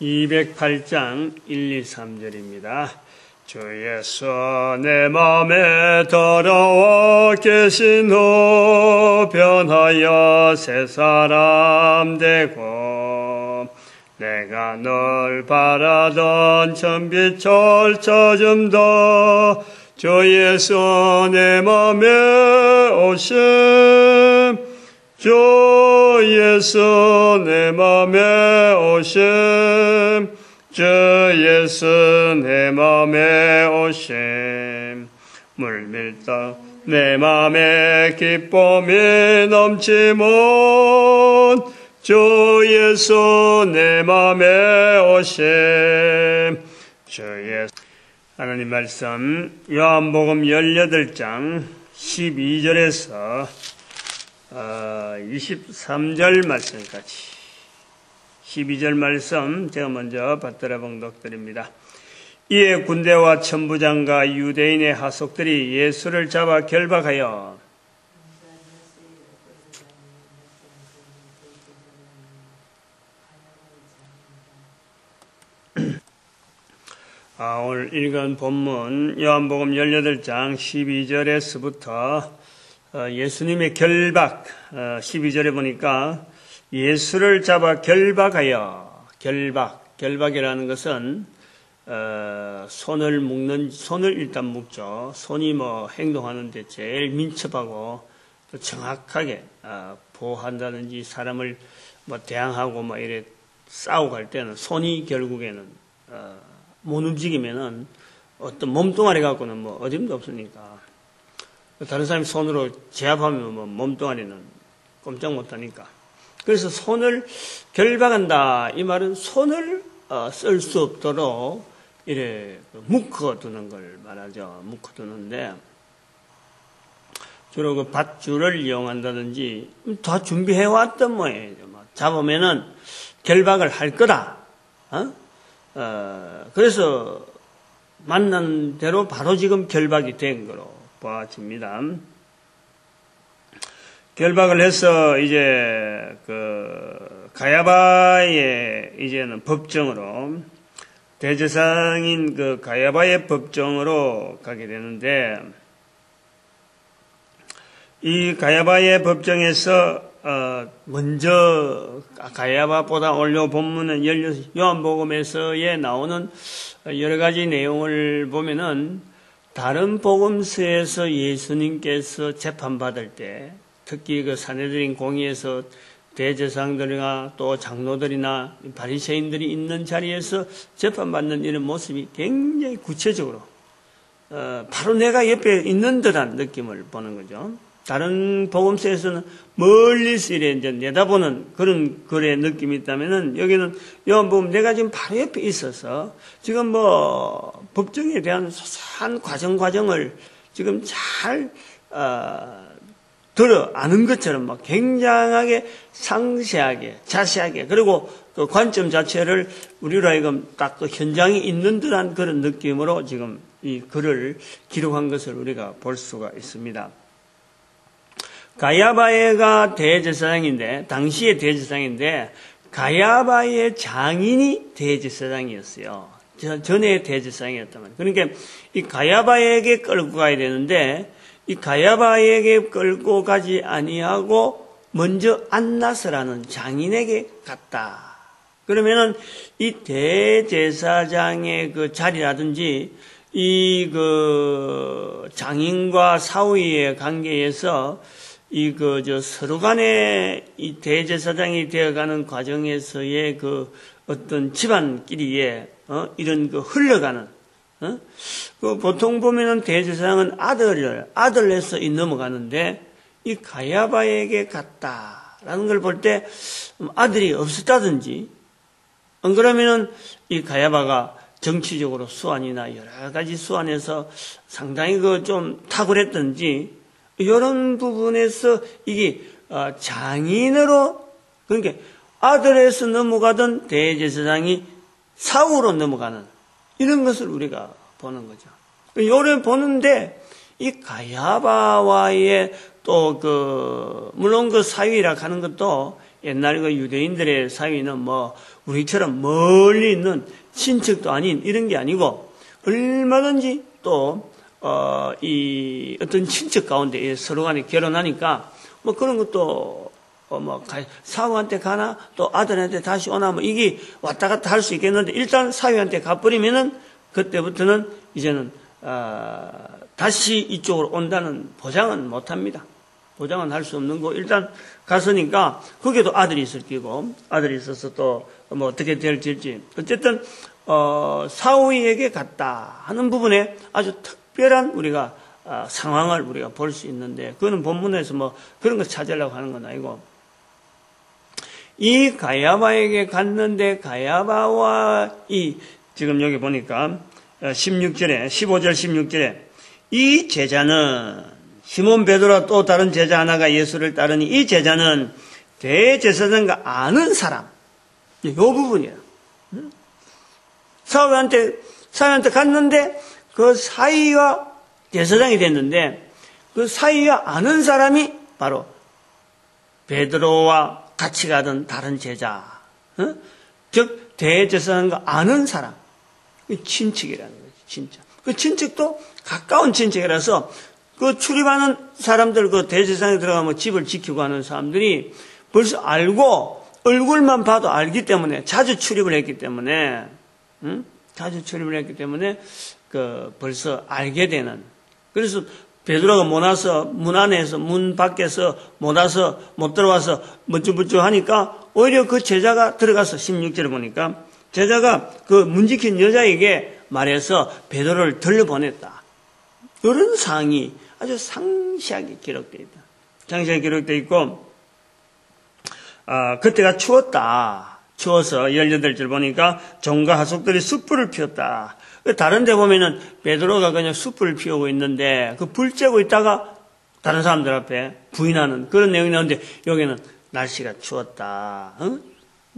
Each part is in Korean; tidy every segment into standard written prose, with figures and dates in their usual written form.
208장 1, 2, 3절입니다. 주 예수 내 맘에 들어와 계신 후 변하여 새 사람 되고 내가 널 바라던 천빛 펼쳐줌도 주 예수 내 맘에 오심 주 예수 내 맘에 오심 주 예수 내 맘에 오심 물밀떡 내 맘에 기쁨이 넘치면 주 예수 내 맘에 오심 주 예수 하나님 말씀 요한복음 18장 12절에서 23절 말씀까지 12절 말씀 제가 먼저 받들어 봉독드립니다. 이에 군대와 천부장과 유대인의 하속들이 예수를 잡아 결박하여 오늘 읽은 본문 요한복음 18장 12절에서부터 예수님의 결박 12절에 보니까 예수를 잡아 결박하여 결박이라는 것은 손을 묶는 손을 일단 묶죠. 손이 행동하는데 제일 민첩하고 또 정확하게 보호한다든지 사람을 대항하고 이래 싸우고 할 때는 손이 결국에는 못 움직이면은 어떤 몸뚱아리 갖고는 어림도 없으니까 다른 사람이 손으로 제압하면 몸뚱아리는 꼼짝 못하니까 그래서 손을 결박한다 이 말은 손을 쓸 수 없도록 이래 묶어두는 걸 말하죠. 묶어두는데 주로 그 밧줄을 이용한다든지 다 준비해왔던 모양이죠. 잡으면은 결박을 할 거다. 그래서 만난 대로 바로 지금 결박이 된 거로 보아집니다. 결박을 해서 이제 가야바의 이제는 법정으로 대제사장인 가야바의 법정으로 가게 되는데 이 가야바의 법정에서 먼저 가야바보다 오늘 본문은 요한복음에서에 나오는 여러 가지 내용을 보면은 다른 복음서에서 예수님께서 재판받을 때 특히 산헤드린 공의에서 대제사장들이나 또 장로들이나 바리새인들이 있는 자리에서 재판받는 이런 모습이 굉장히 구체적으로 바로 내가 옆에 있는 듯한 느낌을 보는 거죠. 다른 복음서에서는 멀리서 이래 이제 내다보는 그런 글의 느낌이 있다면은 여기는 요한복음 내가 지금 바로 옆에 있어서 지금 법정에 대한 소소한 과정을 지금 잘 들어 아는 것처럼 굉장하게 상세하게 자세하게 그리고 그 관점 자체를 우리로 하여금 딱 그 현장에 있는 듯한 그런 느낌으로 지금 이 글을 기록한 것을 우리가 볼 수가 있습니다. 가야바가 대제사장인데 당시의 대제사장인데 가야바의 장인이 대제사장이었어요. 전에 대제사장이었단 말이에요. 그러니까 이 가야바에게 끌고 가야 되는데 이 가야바에게 끌고 가지 아니하고 먼저 안나스라는 장인에게 갔다. 그러면은 이 대제사장의 그 자리라든지 이 장인과 사위의 관계에서 서로 간에 이 대제사장이 되어가는 과정에서의 어떤 집안끼리에, 이런 흘러가는, 보통 보면은 대제사장은 아들에서 넘어가는데, 이 가야바에게 갔다라는 걸 볼 때, 아들이 없었다든지, 안 그러면은 이 가야바가 정치적으로 수완이나 여러 가지 수완에서 상당히 좀 탁월했던지, 이런 부분에서 이게 장인으로 그러니까 아들에서 넘어가던 대제사장이 사후로 넘어가는 이런 것을 우리가 보는 거죠. 요래 보는데 이 가야바와의 또 물론 사위라 하는 것도 옛날 그 유대인들의 사위는 뭐 우리처럼 멀리 있는 친척도 아닌 이런 게 아니고 얼마든지 또 이 어떤 친척 가운데 서로 간에 결혼하니까 뭐 그런 것도 뭐 사위한테 가나 또 아들한테 다시 오나 뭐 이게 왔다 갔다 할 수 있겠는데 일단 사위한테 가버리면은 그때부터는 이제는 다시 이쪽으로 온다는 보장은 못합니다. 보장은 할 수 없는 거 일단 갔으니까 거기에도 아들이 있을 끼고 아들이 있어서 또 뭐 어떻게 될지 어쨌든 사위에게 갔다 하는 부분에 아주 특별한 우리가 상황을 우리가 볼 수 있는데 그거는 본문에서 뭐 그런 거 찾으려고 하는 건 아니고 이 가야바에게 갔는데 가야바와 이 지금 여기 보니까 15절 16절에 이 제자는 시몬 베드로와 또 다른 제자 하나가 예수를 따르니 이 제자는 대제사장과 아는 사람 이 부분이야. 사위한테 갔는데 그 사위와 제사장이 됐는데 그 사위와 아는 사람이 바로 베드로와 같이 가던 다른 제자, 즉 대제사장과 아는 사람, 친척이라는 거지, 친척. 그 친척도 가까운 친척이라서 그 출입하는 사람들, 그 대제사장에 들어가면 집을 지키고 하는 사람들이 벌써 알고 얼굴만 봐도 알기 때문에 자주 출입을 했기 때문에, 그 벌써 알게 되는. 그래서 베드로가 못 와서 문 안에서 문 밖에서 못 와서 못 들어와서 멋쩍멋쩍 하니까 오히려 그 제자가 들어가서 16절에 보니까 제자가 그 문 지킨 여자에게 말해서 베드로를 들려보냈다. 이런 사항이 아주 상세하게 기록되어 있다. 상세하게 기록되어 있고 그때가 추웠다. 추워서 18절 보니까 종과 하숙들이 숯불을 피웠다. 다른 데 보면은 베드로가 그냥 숯불을 피우고 있는데 그 불 쬐고 있다가 다른 사람들 앞에 부인하는 그런 내용이 나오는데 여기는 날씨가 추웠다.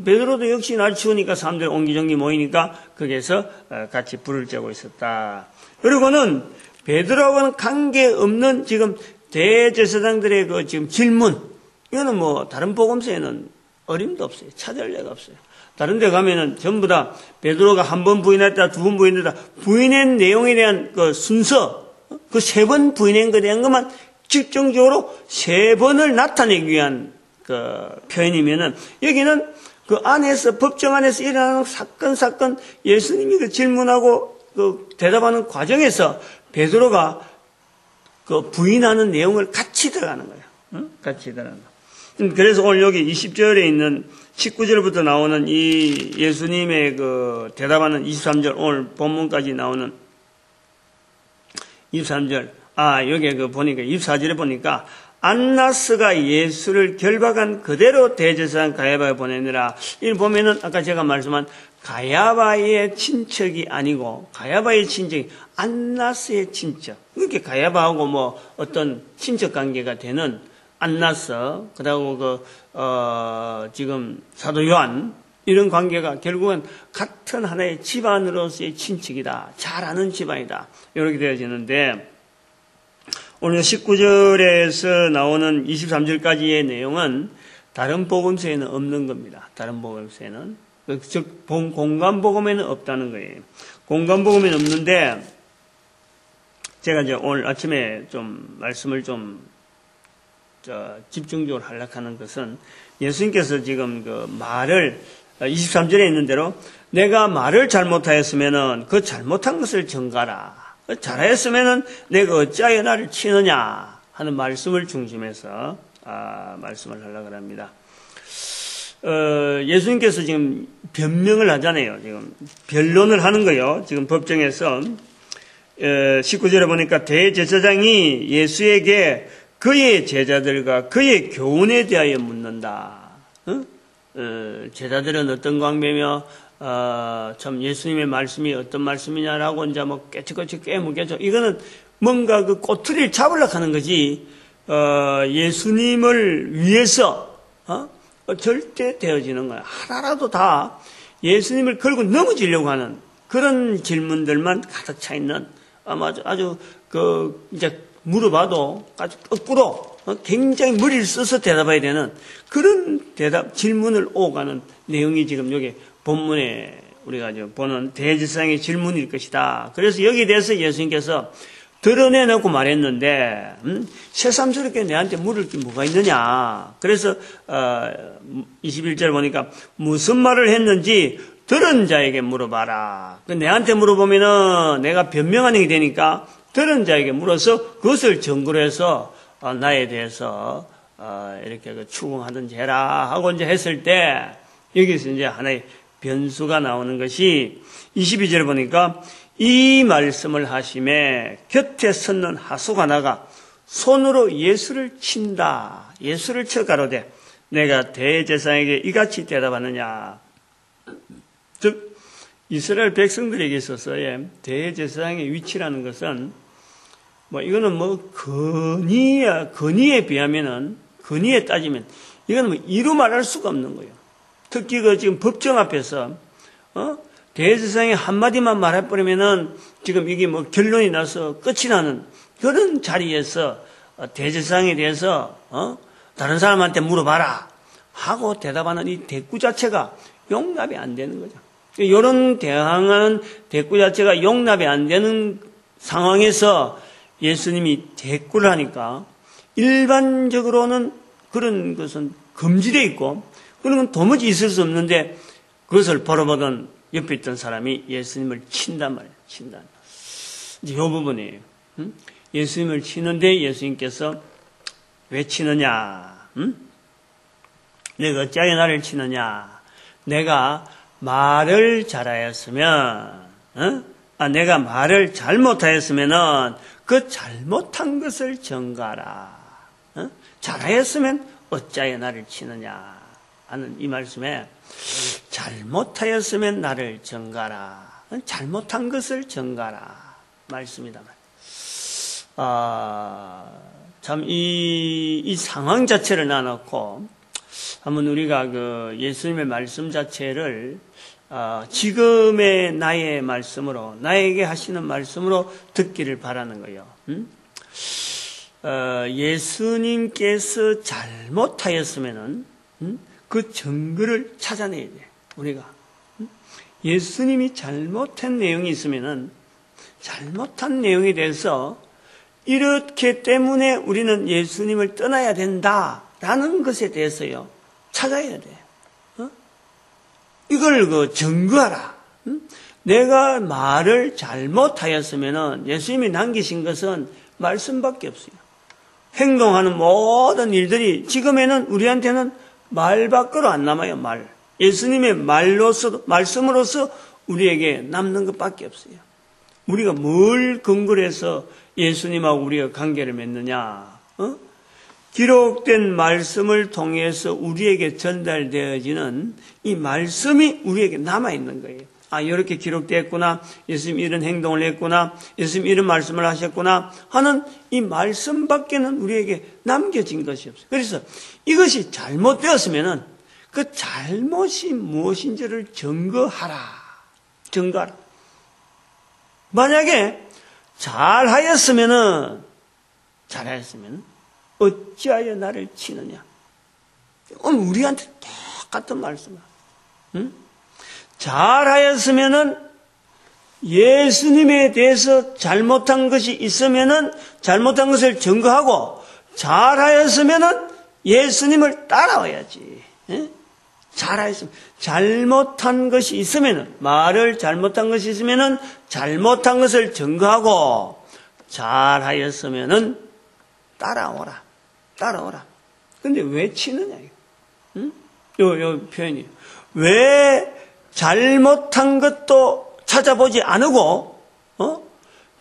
베드로도 역시 날 추우니까 사람들이 옹기종기 모이니까 거기에서 같이 불을 쬐고 있었다. 그리고는 베드로하고는 관계없는 지금 대제사장들의 그 지금 질문 이거는 뭐 다른 복음서에는 어림도 없어요. 찾을 데가 없어요. 다른 데 가면은 전부 다 베드로가 한 번 부인했다, 두 번 부인했다, 부인한 내용에 대한 그 순서, 그 3번 부인한 것에 대한 것만 집중적으로 3번을 나타내기 위한 그 표현이면은 여기는 그 안에서, 법정 안에서 일어나는 사건, 예수님이 그 질문하고 그 대답하는 과정에서 베드로가 그 부인하는 내용을 같이 들어가는 거예요. 같이 들어가는 거. 그래서 오늘 여기 20절에 있는 19절부터 나오는 이 예수님의 그 대답하는 23절, 오늘 본문까지 나오는 23절, 여기에 그 보니까 24절에 보니까 안나스가 예수를 결박한 그대로 대제사장 가야바에 보내느라. 이 보면은 아까 제가 말씀한 가야바의 친척이 아니고 가야바의 친척이 안나스의 친척. 이렇게 가야바하고 뭐 어떤 친척 관계가 되는 안나스, 그다음에 지금 사도 요한, 이런 관계가 결국은 같은 하나의 집안으로서의 친척이다. 잘 아는 집안이다. 이렇게 되어지는데, 오늘 19절에서 나오는 23절까지의 내용은 다른 복음서에는 없는 겁니다. 다른 복음서에는. 즉, 공간복음에는 없다는 거예요. 공간복음에는 없는데, 제가 이제 오늘 아침에 좀 말씀을 좀 집중적으로 하려고 하는 것은 예수님께서 지금 그 말을 23절에 있는 대로 내가 말을 잘못하였으면은 그 잘못한 것을 전가라. 잘하였으면은 내가 어찌하여 나를 치느냐 하는 말씀을 중심해서 말씀을 하려고 합니다. 예수님께서 지금 변명을 하잖아요. 지금 변론을 하는 거예요. 지금 법정에서 19절에 보니까 대제사장이 예수에게 그의 제자들과 그의 교훈에 대하여 묻는다. 제자들은 어떤 관계며 참 예수님의 말씀이 어떤 말씀이냐라고 이제 뭐 깨치꼬치 깨묻겠죠. 이거는 뭔가 그 꼬투리를 잡으려고 하는 거지. 예수님을 위해서 절대 되어지는 거야. 하나라도 다 예수님을 걸고 넘어지려고 하는 그런 질문들만 가득 차 있는 아주 이제 물어봐도 아주 거꾸로 굉장히 머리를 써서 대답해야 되는 그런 질문을 오가는 내용이 지금 여기 본문에 우리가 보는 대제사장의 질문일 것이다. 그래서 여기에 대해서 예수님께서 드러내놓고 말했는데 새삼스럽게 내한테 물을 게 뭐가 있느냐. 그래서 21절 보니까 무슨 말을 했는지 들은 자에게 물어봐라. 내한테 물어보면은 내가 변명하는 게 되니까 들은 자에게 물어서 그것을 증거로 해서 나에 대해서 이렇게 추궁하든지 해라 하고 이제 했을 때 여기서 이제 하나의 변수가 나오는 것이 22절 보니까 이 말씀을 하심에 곁에 섰는 하수가 나가 손으로 예수를 친다. 예수를 쳐 가로되 내가 대제사장에게 이같이 대답하느냐. 즉 이스라엘 백성들에게 있어서의 대제사장의 위치라는 것은 이거는 건의에 비하면은 건의에 따지면 이거는 이루 말할 수가 없는 거예요. 특히 지금 법정 앞에서 대제사장이 한마디만 말해버리면은 지금 이게 결론이 나서 끝이 나는 그런 자리에서 대제사장에 대해서 다른 사람한테 물어봐라 하고 대답하는 이 대꾸 자체가 용납이 안 되는 거죠. 이런 대항하는 대꾸 자체가 용납이 안 되는 상황에서 예수님이 대꾸를 하니까 일반적으로는 그런 것은 금지되어 있고 그런 건 도무지 있을 수 없는데 그것을 바라보던 옆에 있던 사람이 예수님을 친단 말이에요. 친다. 이제 이 부분이에요. 예수님을 치는데 예수님께서 왜 치느냐? 내가 어찌하여 나를 치느냐? 내가 말을 잘하였으면, 내가 말을 잘못하였으면은 그 잘못한 것을 전가라. 잘하였으면 어찌하여 나를 치느냐? 하는 이 말씀에 잘못하였으면 나를 전가라. 잘못한 것을 전가라. 말씀이다. 참, 이 상황 자체를 나눠놓고 한번 우리가 예수님의 말씀 자체를 지금의 나의 말씀으로, 나에게 하시는 말씀으로 듣기를 바라는 거예요. 예수님께서 잘못하였으면은, 그 증거를 찾아내야 돼, 우리가. 예수님이 잘못한 내용이 있으면은, 잘못한 내용에 대해서 이렇게 때문에 우리는 예수님을 떠나야 된다라는 것에 대해서요, 찾아야 돼. 이걸 증거하라. 내가 말을 잘못하였으면은 예수님이 남기신 것은 말씀밖에 없어요. 행동하는 모든 일들이 지금에는 우리한테는 말 밖으로 안 남아요. 말. 예수님의 말씀으로서 우리에게 남는 것밖에 없어요. 우리가 뭘 근거로 해서 예수님하고 우리가 관계를 맺느냐? 기록된 말씀을 통해서 우리에게 전달되어지는 이 말씀이 우리에게 남아있는 거예요. 이렇게 기록되었구나. 예수님 이런 행동을 했구나. 예수님 이런 말씀을 하셨구나. 하는 이 말씀밖에는 우리에게 남겨진 것이 없어요. 그래서 이것이 잘못되었으면은 그 잘못이 무엇인지를 증거하라. 증거하라. 만약에 잘하였으면은 어찌하여 나를 치느냐? 오늘 우리한테 똑같은 말씀이야. 잘하였으면은 예수님에 대해서 잘못한 것이 있으면은 잘못한 것을 증거하고 잘하였으면은 예수님을 따라와야지. 잘하였으면 잘못한 것이 있으면은 말을 잘못한 것이 있으면은 잘못한 것을 증거하고 잘하였으면은 따라오라. 근데 왜 치느냐, 이거. 요 표현이. 왜 잘못한 것도 찾아보지 않고,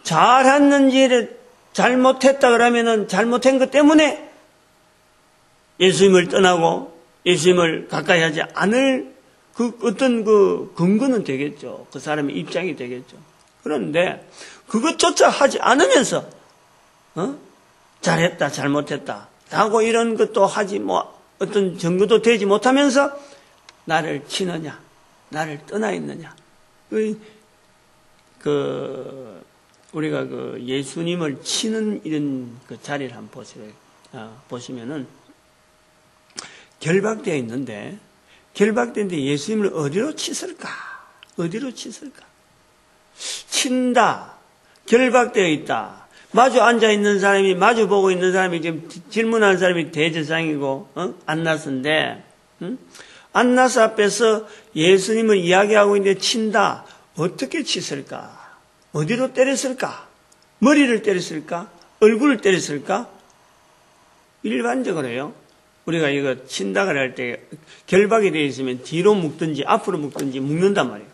잘했는지를 잘못했다 그러면은 잘못한 것 때문에 예수님을 떠나고 예수님을 가까이 하지 않을 어떤 근거는 되겠죠. 그 사람의 입장이 되겠죠. 그런데 그것조차 하지 않으면서, 잘했다, 잘못했다. 하고 이런 것도 하지, 어떤 증거도 되지 못하면서 나를 치느냐, 나를 떠나 있느냐. 우리가 예수님을 치는 이런 자리를 한번 보세요. 보시면은 결박되어 있는데 결박된데 예수님을 어디로 치실까? 어디로 치실까? 친다. 결박되어 있다. 마주 앉아 있는 사람이 마주 보고 있는 사람이 지금 질문하는 사람이 대제사장이고 안나스인데 안나스 앞에서 예수님을 이야기하고 있는데 친다. 어떻게 치실까? 어디로 때렸을까? 머리를 때렸을까? 얼굴을 때렸을까? 일반적으로요. 우리가 이거 친다고 할 때 결박이 되어 있으면 뒤로 묶든지 앞으로 묶든지 묶는단 말이에요.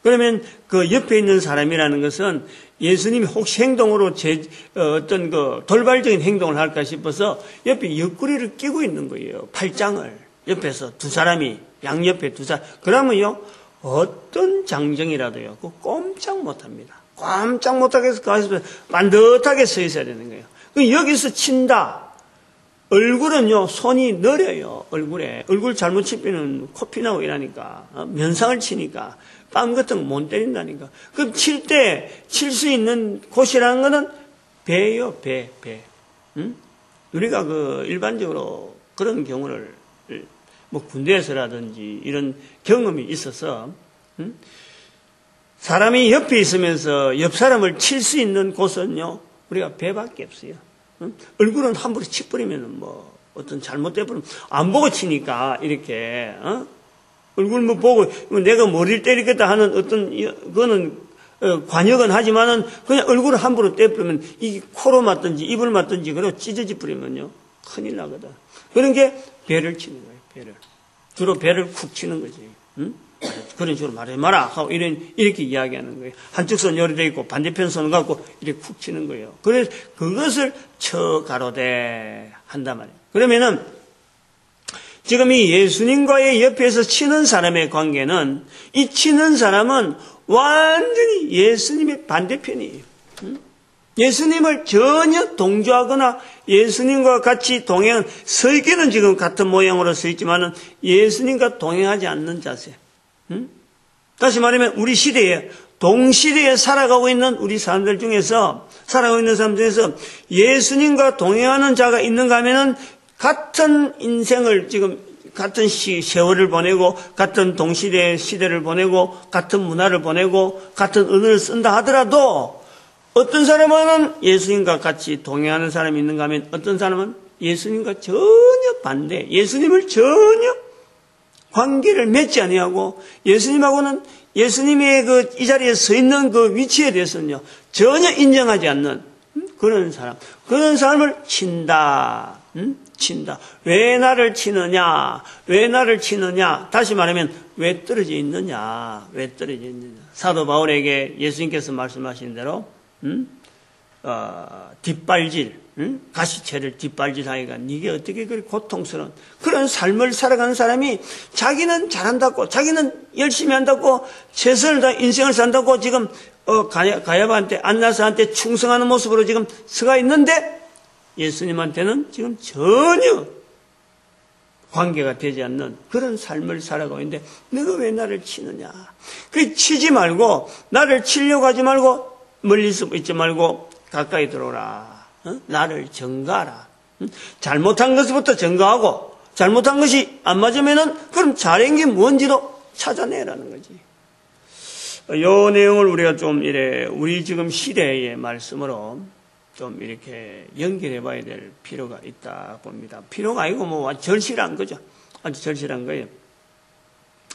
그러면 그 옆에 있는 사람이라는 것은 예수님이 혹시 행동으로 어떤 그 돌발적인 행동을 할까 싶어서 옆에 옆구리를 끼고 있는 거예요. 팔짱을. 옆에서 두 사람이, 양옆에 두 사람. 그러면요, 어떤 장정이라도요, 그거 꼼짝 못 합니다. 꼼짝 못하게 해서 가서 반듯하게 서 있어야 되는 거예요. 여기서 친다. 얼굴은요, 손이 느려요, 얼굴에. 얼굴 잘못 치면 코피 나고 이러니까. 면상을 치니까. 뺨 같은 거 못 때린다니까. 그럼 칠 수 있는 곳이라는 거는 배예요, 배. 응? 우리가 일반적으로 그런 경우를, 뭐 군대에서라든지 이런 경험이 있어서, 응? 사람이 옆에 있으면서 옆 사람을 칠 수 있는 곳은요, 우리가 배밖에 없어요. 응? 얼굴은 함부로 치버리면 어떤 잘못돼버리면 안 보고 치니까 이렇게, 얼굴 보고 내가 머리를 때리겠다 하는 어떤 그거는 관역은 하지만은 그냥 얼굴을 함부로 떼버리면 이게 코로 맞든지 입을 맞든지 그러고 찢어져 버리면요 큰일 나거든. 그런 게 배를 치는 거예요. 배를 주로 배를 쿡 치는 거지. 응? 그런 식으로 말하지 마라 하고 이렇게 이야기하는 거예요. 한쪽 손 열이 돼 있고 반대편 손을 갖고 이렇게 쿡 치는 거예요. 그래서 그것을 쳐가로되 한단 말이에요. 그러면은 지금 이 예수님과의 옆에서 치는 사람의 관계는 이 치는 사람은 완전히 예수님의 반대편이에요. 예수님을 전혀 동조하거나 예수님과 같이 동행, 서 있기는 지금 같은 모양으로 서 있지만은 예수님과 동행하지 않는 자세. 다시 말하면 우리 시대에 동시대에 살아가고 있는 우리 사람들 중에서 살아가고 있는 사람 중에서 예수님과 동행하는 자가 있는가 하면은 같은 인생을 지금 같은 세월을 보내고 같은 동시대의 시대를 보내고 같은 문화를 보내고 같은 언어를 쓴다 하더라도 어떤 사람은 예수님과 같이 동행하는 사람이 있는가 하면 어떤 사람은 예수님과 전혀 반대, 예수님을 전혀 관계를 맺지 아니하고 예수님하고는 예수님의 이 자리에 서 있는 그 위치에 대해서는요 전혀 인정하지 않는 그런 사람을 친다. 친다. 왜 나를 치느냐? 왜 나를 치느냐? 다시 말하면 왜 떨어져 있느냐? 왜 떨어져 있느냐? 사도 바울에게 예수님께서 말씀하신 대로 뒷발질, 가시채를 뒷발질하기가 네게 어떻게 그렇게 고통스러운 그런 삶을 살아가는 사람이 자기는 잘한다고, 자기는 열심히 한다고, 최선을 다 인생을 산다고 지금 가야바한테, 안나스한테 충성하는 모습으로 지금 서가 있는데 예수님한테는 지금 전혀 관계가 되지 않는 그런 삶을 살아가고 있는데 너가 왜 나를 치느냐? 그 치지 말고 나를 치려고 하지 말고 멀리서 있지 말고 가까이 들어오라. 나를 전가하라. 잘못한 것부터 전가하고 잘못한 것이 안 맞으면은 그럼 잘한 게 뭔지도 찾아내라는 거지. 이 내용을 우리가 좀 우리 지금 시대의 말씀으로 좀 이렇게 연결해 봐야 될 필요가 있다 봅니다. 필요가 아니고 절실한 거죠. 아주 절실한 거예요.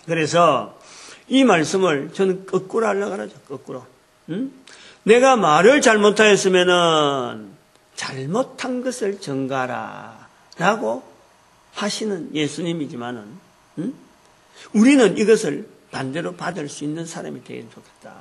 그래서 이 말씀을 저는 거꾸로 하려고 하죠. 거꾸로. 내가 말을 잘못하였으면은 잘못한 것을 전가하라 라고 하시는 예수님이지만은 우리는 이것을 반대로 받을 수 있는 사람이 되면 좋겠다.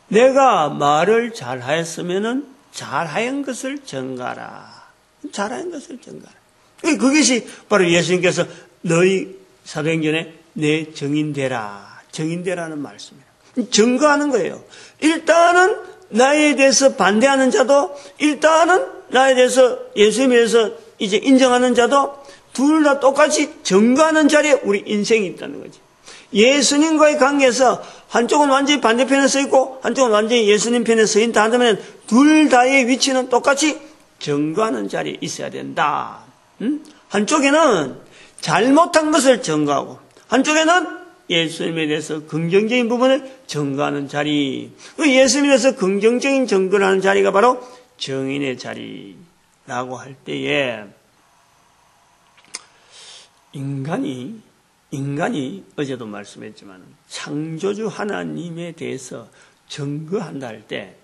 내가 말을 잘하였으면은 잘하는 것을 전가하라. 잘하는 것을 전가하라. 그것이 바로 예수님께서 너희 사도행전에 내 정인되라. 정인되라는 말씀이에요. 전가하는 거예요. 일단은 나에 대해서 반대하는 자도 일단은 나에 대해서 예수님에 대해서 이제 인정하는 자도 둘 다 똑같이 전가하는 자리에 우리 인생이 있다는 거지. 예수님과의 관계에서 한쪽은 완전히 반대편에 서 있고 한쪽은 완전히 예수님 편에 서 있다 하면 둘 다의 위치는 똑같이 증거하는 자리에 있어야 된다. 한쪽에는 잘못한 것을 증거하고 한쪽에는 예수님에 대해서 긍정적인 부분을 증거하는 자리. 예수님에 대해서 긍정적인 증거를 하는 자리가 바로 증인의 자리라고 할 때에 인간이 어제도 말씀했지만 창조주 하나님에 대해서 증거한다 할 때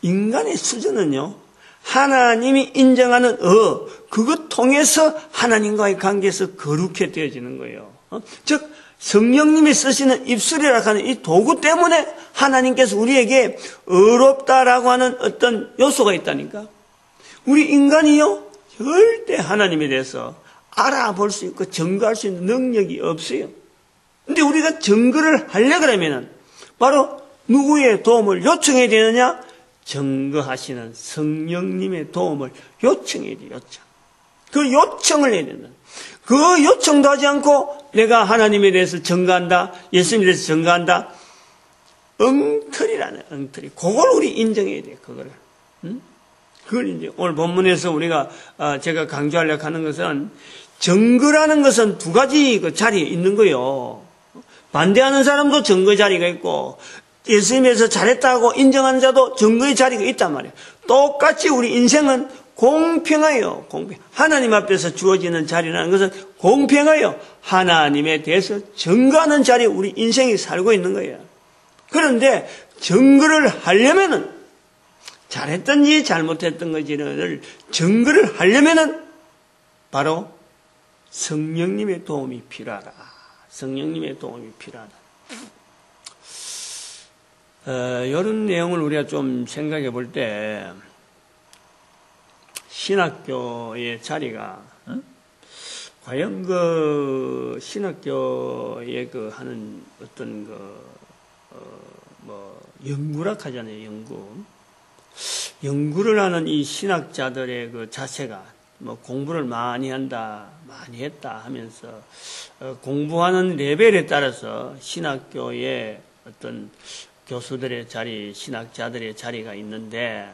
인간의 수준은요, 하나님이 인정하는 그것 통해서 하나님과의 관계에서 거룩해 되어지는 거예요. 즉 성령님이 쓰시는 입술이라 하는 이 도구 때문에 하나님께서 우리에게 의롭다라고 하는 어떤 요소가 있다니까. 우리 인간이요, 절대 하나님에 대해서 알아볼 수 있고 증거할 수 있는 능력이 없어요. 근데 우리가 증거를 하려고 하면은 바로 누구의 도움을 요청해야 되느냐? 증거하시는 성령님의 도움을 요청해야 돼요. 요청. 그 요청을 해야 된다. 그 요청도 하지 않고 내가 하나님에 대해서 증거한다, 예수님에 대해서 증거한다, 엉터리라네, 엉터리. 그걸 우리 인정해야 돼요. 그거를. 그걸 이제 오늘 본문에서 우리가 제가 강조하려고 하는 것은 증거라는 것은 두 가지 그 자리에 있는 거예요. 반대하는 사람도 증거 자리가 있고 예수님에서 잘했다고 인정하는 자도 증거의 자리가 있단 말이에요. 똑같이 우리 인생은 공평해요. 공평. 하나님 앞에서 주어지는 자리라는 것은 공평해요. 하나님에 대해서 증거하는 자리에 우리 인생이 살고 있는 거예요. 그런데 증거를 하려면은 잘했든지 잘못했던 건지를 증거를 하려면은 바로 성령님의 도움이 필요하다. 성령님의 도움이 필요하다. 이런 내용을 우리가 좀 생각해 볼 때 신학교의 자리가 과연 그 신학교에 그 하는 어떤 연구라 하잖아요. 연구를 하는 이 신학자들의 그 자세가 공부를 많이 했다 하면서 공부하는 레벨에 따라서 신학교의 어떤 교수들의 자리, 신학자들의 자리가 있는데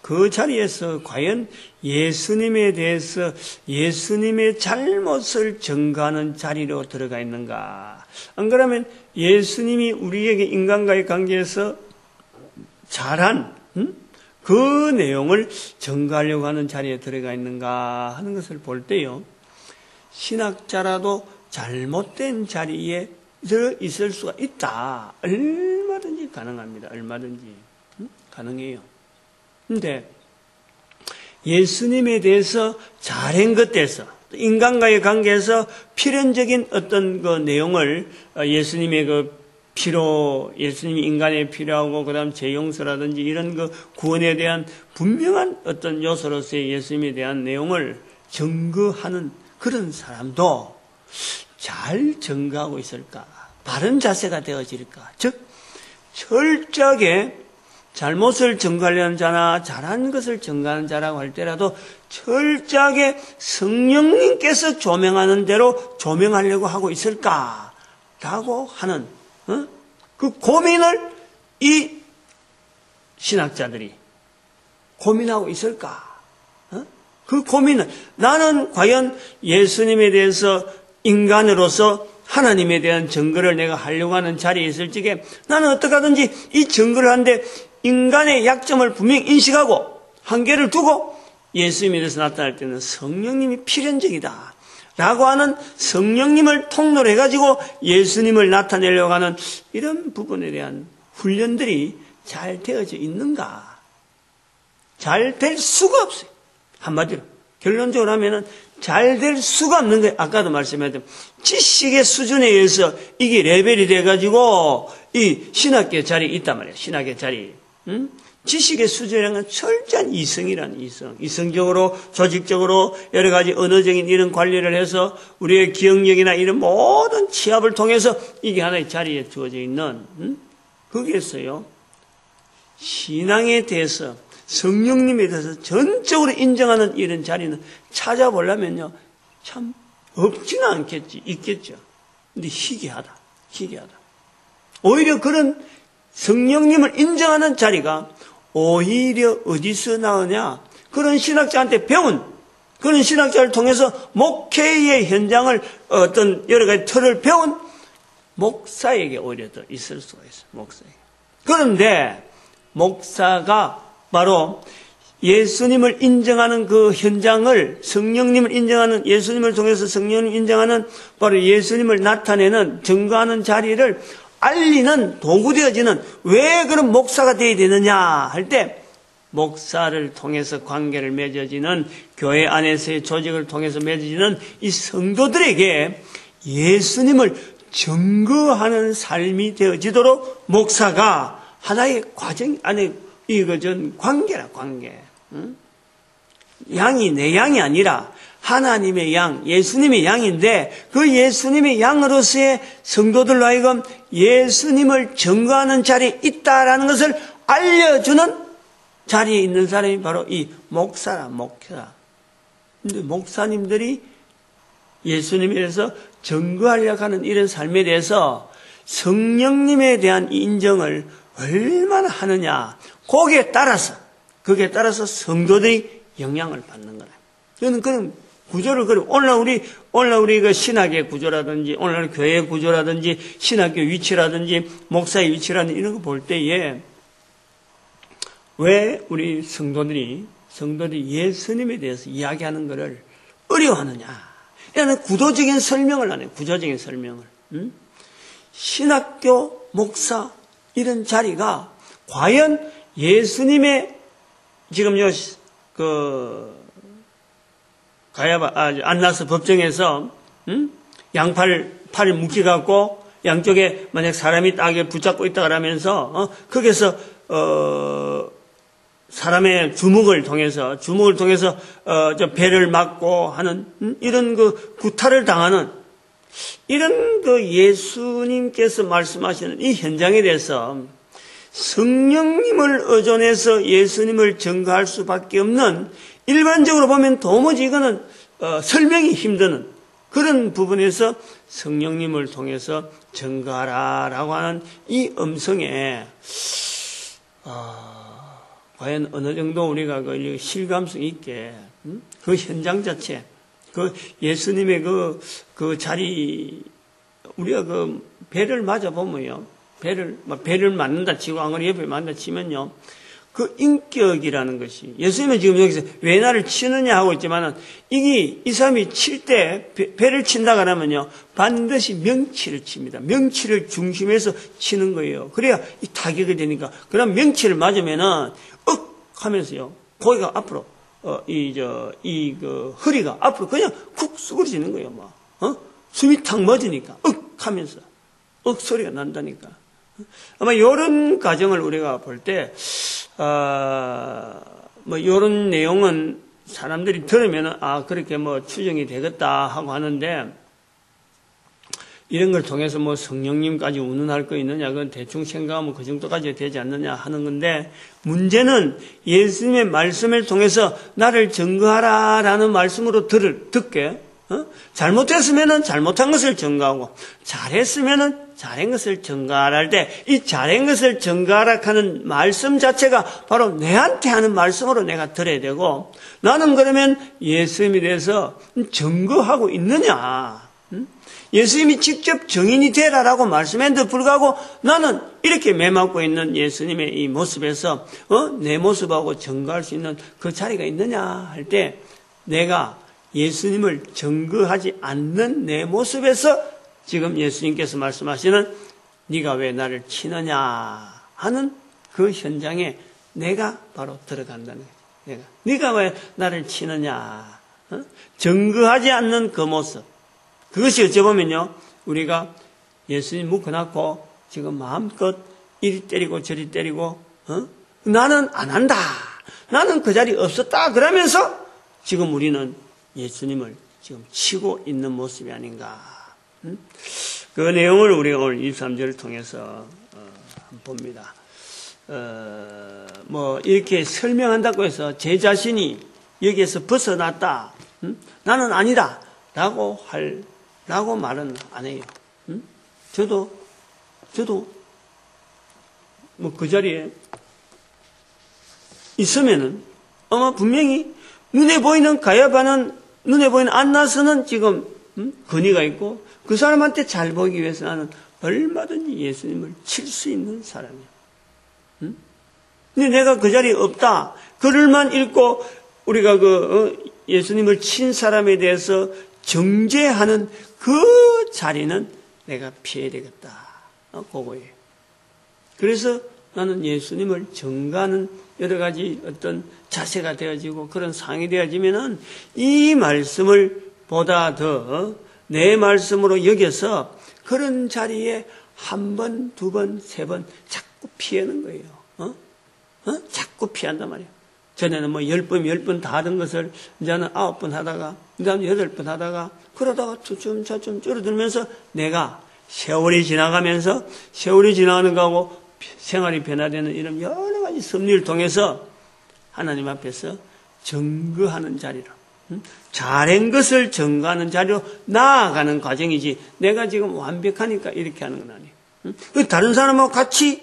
그 자리에서 과연 예수님에 대해서 예수님의 잘못을 증거하는 자리로 들어가 있는가? 안 그러면 예수님이 우리에게 인간과의 관계에서 잘한 그 내용을 증거하려고 하는 자리에 들어가 있는가 하는 것을 볼 때요, 신학자라도 잘못된 자리에 있을 수가 있다. 얼마든지 가능합니다. 얼마든지 가능해요. 근데 예수님에 대해서 잘한 것에서 인간과의 관계에서 필연적인 어떤 그 내용을 예수님의 그 예수님이 인간에 필요하고 그다음 죄 용서라든지 이런 그 구원에 대한 분명한 어떤 요소로서의 예수님에 대한 내용을 증거하는 그런 사람도 잘 증거하고 있을까? 바른 자세가 되어질까? 즉 철저하게 잘못을 증거하려는 자나 잘한 것을 증거하는 자라고 할 때라도 철저하게 성령님께서 조명하는 대로 조명하려고 하고 있을까라고 하는 그 고민을 이 신학자들이 고민하고 있을까? 그 고민을 나는 과연 예수님에 대해서 인간으로서 하나님에 대한 증거를 내가 하려고 하는 자리에 있을 적에 나는 어떻게 하든지 이 증거를 하는데 인간의 약점을 분명히 인식하고 한계를 두고 예수님에 대해서 나타날 때는 성령님이 필연적이다 라고 하는 성령님을 통로로 해가지고 예수님을 나타내려고 하는 이런 부분에 대한 훈련들이 잘 되어져 있는가? 잘 될 수가 없어요. 한마디로 결론적으로 하면은 잘 될 수가 없는 거예요. 아까도 말씀했던 지식의 수준에 의해서 이게 레벨이 돼가지고 이 신학계 자리에 있단 말이에요. 신학계 자리. 지식의 수준이라는 건 철저한 이성이라는 이성적으로 조직적으로 여러 가지 언어적인 이런 관리를 해서 우리의 기억력이나 이런 모든 취합을 통해서 이게 하나의 자리에 주어져 있는 거기에서요 신앙에 대해서 성령님에 대해서 전적으로 인정하는 이런 자리는 찾아보려면요 참 없지는 않겠지. 있겠죠. 근데 희귀하다. 오히려 그런 성령님을 인정하는 자리가 오히려 어디서 나오냐? 그런 신학자한테 배운, 그런 신학자를 통해서 목회의 현장을 어떤 여러 가지 틀을 배운 목사에게 오히려 더 있을 수가 있어요. 목사에게. 그런데 목사가 바로 예수님을 인정하는 그 현장을, 성령님을 인정하는, 예수님을 통해서 성령님을 인정하는 바로 예수님을 나타내는, 증거하는 자리를 알리는 도구 되어지는, 왜 그런 목사가 되어야 되느냐 할 때, 목사를 통해서 관계를 맺어지는, 교회 안에서의 조직을 통해서 맺어지는 이 성도들에게 예수님을 증거하는 삶이 되어지도록 목사가 하나의 과정 안에 이거전 관계라, 관계. 응? 양이 내 양이 아니라 하나님의 양, 예수님의 양인데 그 예수님의 양으로서의 성도들로 하여금 예수님을 증거하는 자리에 있다라는 것을 알려주는 자리에 있는 사람이 바로 이 목사라, 목회라. 근데 목사님들이 예수님에 대해서 증거하려고 하는 이런 삶에 대해서 성령님에 대한 인정을 얼마나 하느냐. 거기에 따라서 성도들이 영향을 받는 거라. 저는 그런 구조를 오늘날 우리 그 신학의 구조라든지, 오늘날 교회의 구조라든지, 신학교 위치라든지, 목사의 위치라든지 이런 거 볼 때에 왜 우리 성도들이 예수님에 대해서 이야기하는 것을 어려워하느냐. 이런 구도적인 설명을 하네요. 구조적인 설명을. 신학교, 목사, 이런 자리가 과연 예수님의 지금요, 안나스 법정에서, 팔을 묶여갖고 양쪽에 만약 사람이 딱에 붙잡고 있다 그러면서, 거기서, 사람의 주먹을 통해서, 저 배를 맞고 하는, 이런 그 구타를 당하는, 이런 그 예수님께서 말씀하시는 이 현장에 대해서 성령님을 의존해서 예수님을 증거할 수밖에 없는, 일반적으로 보면 도무지 이거는 설명이 힘드는 그런 부분에서 성령님을 통해서 증거하라라고 하는 이 음성에 과연 어느 정도 우리가 그 실감성 있게 그 현장 자체, 그 예수님의 그 자리, 우리가 그 배를 맞아 보면요, 배를 맞는다 치고 앙어리 옆에 맞는다 치면요, 그 인격이라는 것이, 예수님은 지금 여기서 왜 나를 치느냐 하고 있지만은, 이 사람이 칠 때, 배를 친다 그러면요, 반드시 명치를 칩니다. 명치를 중심에서 치는 거예요. 그래야 이 타격이 되니까. 그럼 명치를 맞으면은, 하면서요, 고기가 앞으로, 허리가 앞으로 그냥 쿡 수그러지는 거예요, 숨이 탁 멎으니까, 하면서, 소리가 난다니까. 아마 이런 과정을 우리가 볼 때, 이런 내용은 사람들이 들으면, 그렇게 추정이 되겠다 하고 하는데, 이런 걸 통해서 성령님까지 운운할 거 있느냐, 그건 대충 생각하면 그 정도까지 되지 않느냐 하는 건데, 문제는 예수님의 말씀을 통해서 나를 증거하라라는 말씀으로 듣게, 잘못했으면은 잘못한 것을 증거하고, 잘했으면은 잘한 것을 증거하라 할 때, 이 잘한 것을 증거하라 하는 말씀 자체가 바로 내한테 하는 말씀으로 내가 들어야 되고, 나는 그러면 예수님에 대해서 증거하고 있느냐? 예수님이 직접 증인이 되라라고 말씀했는데 불구하고 나는 이렇게 매맞고 있는 예수님의 이 모습에서 내 모습하고 증거할 수 있는 그 자리가 있느냐 할 때, 내가 예수님을 증거하지 않는 내 모습에서 지금 예수님께서 말씀하시는 네가 왜 나를 치느냐 하는 그 현장에 내가 바로 들어간다는 거예요. 네가 왜 나를 치느냐, 증거하지 않는 그 모습, 그것이 어찌 보면요, 우리가 예수님 묶어놨고 지금 마음껏 이리 때리고 저리 때리고 나는 안 한다, 나는 그 자리에 없었다 그러면서 지금 우리는 예수님을 지금 치고 있는 모습이 아닌가. 그 내용을 우리가 오늘 23절을 통해서 봅니다. 이렇게 설명한다고 해서 제 자신이 여기에서 벗어났다, 나는 아니다 라고 말은 안 해요. 저도 그 자리에 있으면은 아마 분명히 눈에 보이는 가야바는, 눈에 보이는 안나스는 지금 권위가 있고 그 사람한테 잘 보이기 위해서 나는 얼마든지 예수님을 칠 수 있는 사람이야. 근데 내가 그 자리에 없다. 글을만 읽고 우리가 예수님을 친 사람에 대해서 정죄하는 그 자리는 내가 피해야 되겠다. 그거예요. 그래서 나는 예수님을 증거하는 여러 가지 어떤 자세가 되어지고 그런 상황이 되어지면은 이 말씀을 보다 더 내 말씀으로 여겨서 그런 자리에 한 번, 두 번, 세 번 자꾸 피하는 거예요. 자꾸 피한단 말이에요. 전에는 10번 다 하던 것을 이제는 9번 하다가, 그 다음에 8번 하다가, 그러다가 차츰 줄어들면서 내가 세월이 지나가면서 세월이 지나가는 거하고 생활이 변화되는 이런 여러 가지 섭리를 통해서 하나님 앞에서 증거하는 자리로, 잘한 것을 증거하는 자리로 나아가는 과정이지 내가 지금 완벽하니까 이렇게 하는 건 아니에요. 다른 사람하고 같이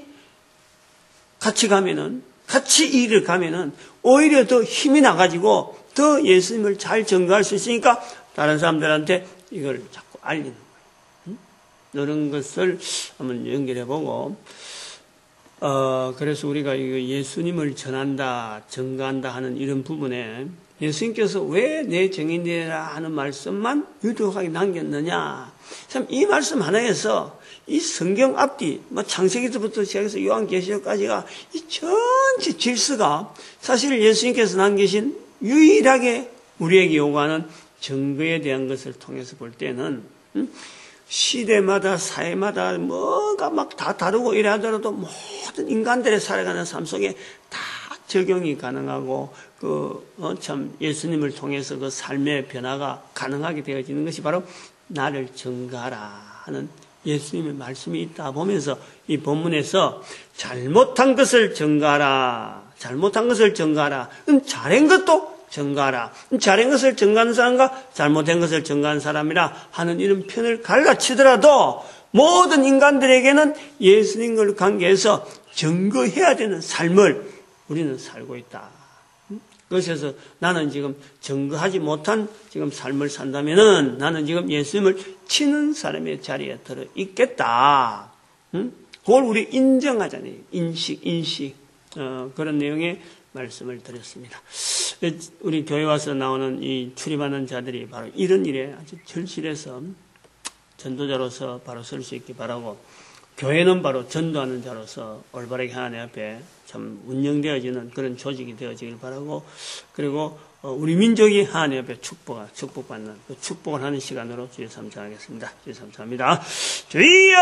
가면은, 같이 일을 가면은 오히려 더 힘이 나가지고 더 예수님을 잘 증거할 수 있으니까 다른 사람들한테 이걸 자꾸 알리는 거예요. 이런 것을 한번 연결해 보고, 그래서 우리가 예수님을 전한다, 증거한다 하는 이런 부분에 예수님께서 왜 내 증인되라 하는 말씀만 유독하게 남겼느냐. 참 이 말씀 하나에서 이 성경 앞뒤, 창세기서부터 시작해서 요한계시록까지가 이 전체 질서가 사실 예수님께서 남기신 유일하게 우리에게 요구하는 증거에 대한 것을 통해서 볼 때는 시대마다 사회마다 뭐가 막 다 다르고 이래 하더라도 모든 인간들의 살아가는 삶 속에 다 적용이 가능하고 참 예수님을 통해서 그 삶의 변화가 가능하게 되어지는 것이 바로 나를 증거하라 하는 예수님의 말씀이 있다 보면서 이 본문에서 잘못한 것을 증거하라. 잘못한 것을 증거하라. 잘한 것도 증거하라. 잘한 것을 증거하는 사람과 잘못한 것을 증거하는 사람이라 하는 이런 편을 갈라치더라도 모든 인간들에게는 예수님과 관계해서 증거해야 되는 삶을 우리는 살고 있다. 그래서 나는 지금 증거하지 못한 지금 삶을 산다면은 나는 지금 예수님을 치는 사람의 자리에 들어 있겠다. 그걸 우리 인정하잖아요. 인식. 그런 내용의 말씀을 드렸습니다. 우리 교회 와서 나오는 이 출입하는 자들이 바로 이런 일에 아주 절실해서 전도자로서 바로 설 수 있기 바라고, 교회는 바로 전도하는 자로서 올바르게 하나님 앞에 참 운영되어지는 그런 조직이 되어지길 바라고, 그리고 우리 민족이 하나님 앞에 축복받는 그 축복을 하는 시간으로 주의 삼창하겠습니다. 주의 삼창합니다. 주여!